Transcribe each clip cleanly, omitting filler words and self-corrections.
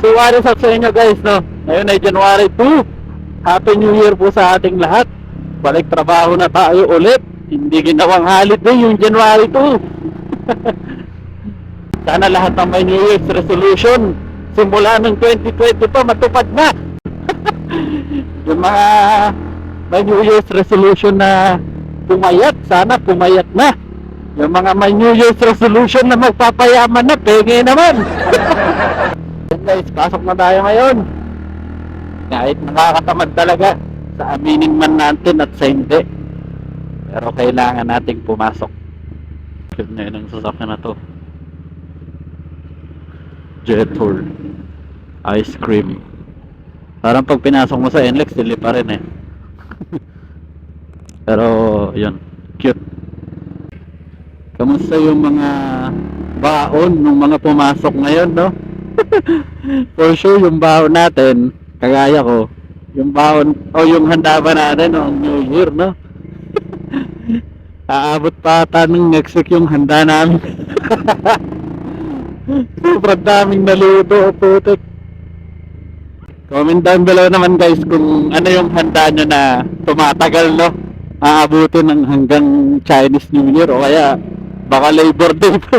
So what is up sa inyo guys, no? Ngayon ay January 2. Happy New Year po sa ating lahat. Balik trabaho na tayo ulit. Hindi ginawang holiday yung January 2. Sana lahat ng may New Year's resolution simula ng 2020 pa matupad na. Yung mga may New Year's resolution na pumayat, sana pumayat na. Yung mga may New Year's resolution na magpapayaman na, penge naman. Yan guys, pasok na tayo ngayon. Kahit nakakatamad talaga, sa aminin man natin at sa hindi, pero kailangan nating pumasok. Cute na yun ang sasakyan na to. Jetour Ice Cream. Parang pag pinasok mo sa NLEX, dili pa rin eh. Pero yun, cute. Kamusta yung mga baon ng mga pumasok ngayon, no? For sure yung baon natin, kagaya ko, yung baon o yung handa ba natin ng New Year, no? Aabot pa ata ng next week yung handa namin. Sobrang daming naluto, putik. Comment down below naman guys kung ano yung handa nyo na tumatagal, no? Aabutin ng hanggang Chinese New Year o kaya baka Labor Day pa.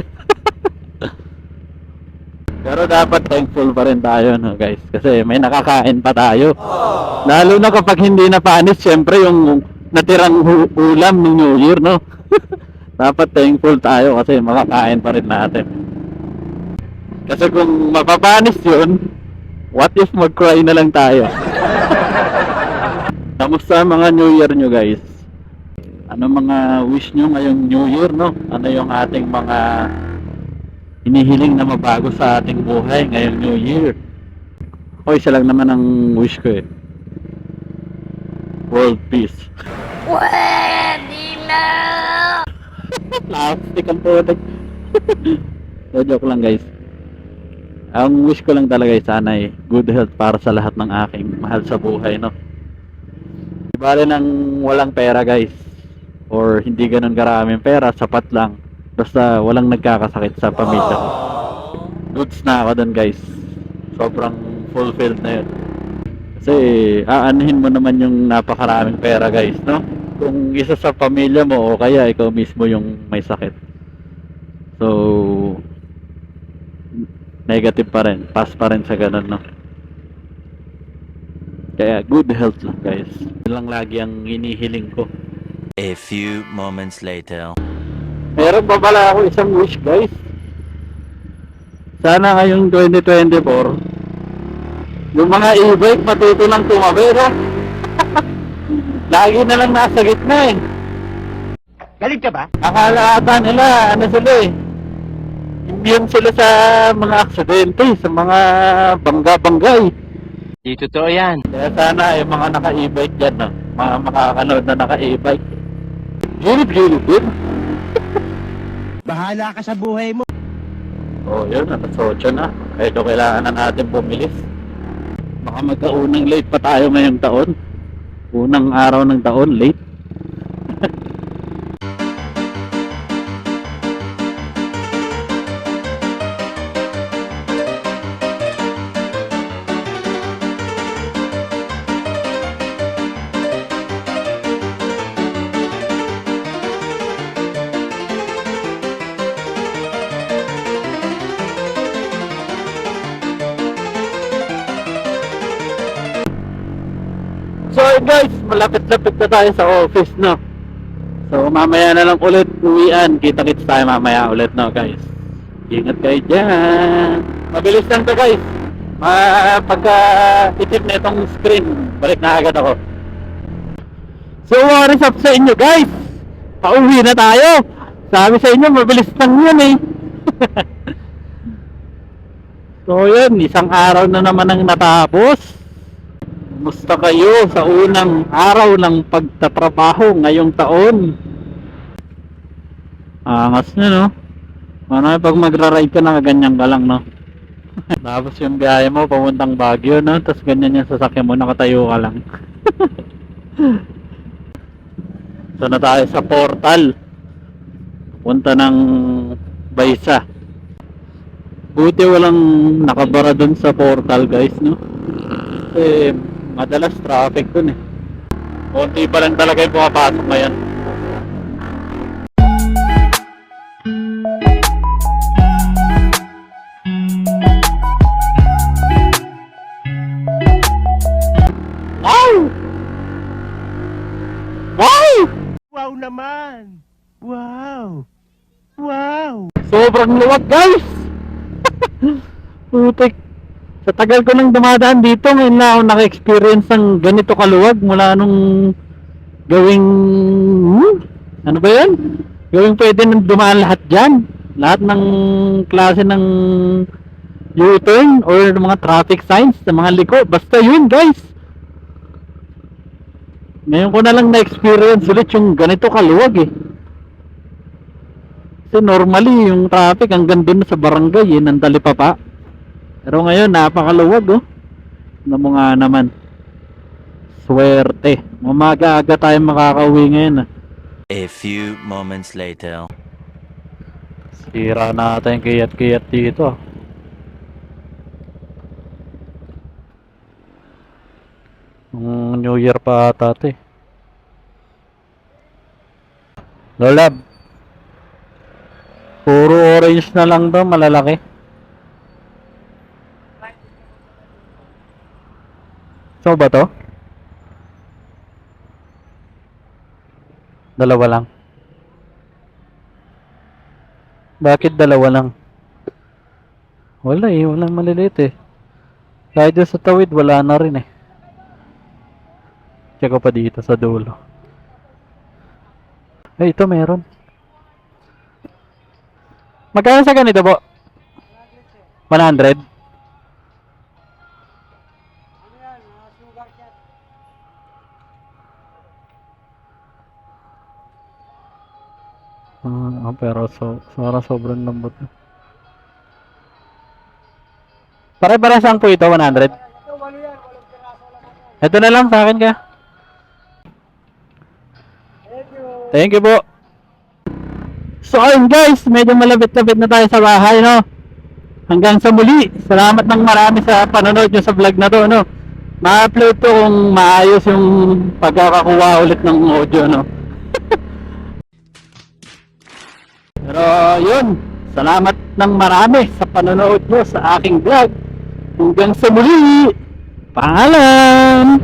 Pero dapat thankful pa rin tayo, no guys, kasi may nakakain pa tayo. Lalo na kapag hindi na panis, syempre yung natirang ulam ng New Year, no? Dapat thankful tayo kasi makakain pa rin natin. Kasi kung mapapanis yun, what if mag-cry na lang tayo? Kamusta mga New Year nyo guys? Ano mga wish nyo ngayong New Year, no? Ano yung ating mga hinihiling na mabago sa ating buhay ngayong New Year? O isa lang naman ang wish ko eh. World peace. Pwede na! Plastic ang putik. So joke lang guys. Ang wish ko lang talaga ay sana ay good health para sa lahat ng aking mahal sa buhay, no? Di bale nang walang pera guys, or hindi ganun karaming pera, sapat lang. Basta walang nagkakasakit sa pamilya ko. Goods na ako dun guys. Sobrang fulfilled na yun. Kasi aanhin mo naman yung napakaraming pera guys, no? Kung isa sa pamilya mo o kaya ikaw mismo yung may sakit. So negative pa rin, pass pa rin sa ganun, no? Kaya good health lang guys. Yun lang lagi ang hinihiling ko. A few moments later. Meron pa pala ako isang wish guys. Sana ngayong 2024 yung mga e-bike matuto ng tumabi, no? Lagi na lang nasa gitna eh. Galit ka ba? Akala ata nila ano sila eh, immune sila sa mga aksidente, sa mga bangga-banggay. Di totoo yan. Kaya sana yung mga naka-e-bike dyan, no? Mga makakanood na naka-e-bike, gilid-gilid. Bahala ka sa buhay mo. Oh, yun, alas 8 na. Kaya ito kailangan na natin bumilis. Baka magkaunang late pa tayo ngayong taon. Unang araw ng taon, late. So guys, malapit-lapit na tayo sa office, no? So mamaya na lang ulit uwian. Kita-kits tayo mamaya ulit, no guys? Ingat kayo dyan. Mabilis lang to guys. Pagka itip na itong screen, balik na agad ako. So what is up sa inyo guys? Pauwi na tayo. Sabi sa inyo, mabilis lang yan eh. So yun, isang araw na naman ang natapos. Kumusta kayo sa unang araw ng pagtatrabaho ngayong taon? Angas nyo, no? Ano pag magra-ride ka, nakaganyan ka lang, no? Tapos yung biyahe mo papuntang Baguio, no? Tapos ganyan yung sasakyan mo, nakatayo ka lang. So na tayo sa portal, punta ng Baysa. Buti walang nakabara dun sa portal guys, no? Kasi madalas traffic dun eh. Konti pa lang talaga yung pumapasok ngayon. Wow! Wow! Wow naman! Wow! Wow! Sobrang luwag guys! Putik. Sa tagal ko nang dumadaan dito, ngayon na ako naka-experience ng ganito kaluwag mula nung gawing... ano ba yan? Gawing pwede nang dumaan lahat dyan. Lahat ng klase ng U-turn or mga traffic signs sa mga liko. Basta yun guys. Ngayon ko na lang na-experience ulit yung ganito kaluwag eh. Kasi normally yung traffic hanggang dun sa barangay eh, nandali pa pa. Pero ngayon napakaluwag oh. Ano mo nga naman. Swerte. Mamaga-aga tayo makakauwi ngayon ah. A few moments later. Sira natin kiyat-kiyat dito ah. New Year pa ata ito eh. Lolab. Puro orange na lang daw, malalaki. So ba to? Dalawa lang. Bakit dalawa lang? Wala eh, walang maliliit eh. Kahit doon sa tawid, wala na rin eh. Check ko pa dito sa dulo. Eh, ito meron. Magkano sa ganito po? 100? Pero sobrang lambot. Pare-parehas po ito, 100. Ito na lang sa akin ka. Thank you po. So ayun guys, medyo malapit-lapit na tayo sa bahay, no? Hanggang sa muli. Salamat ng marami sa panonood nyo sa vlog na to, no? Ma-upload to kung maayos yung pagkakakuha ulit ng audio, no? Pero yun, salamat ng marami sa panonood nyo sa aking vlog. Hanggang sa muli. Paalam!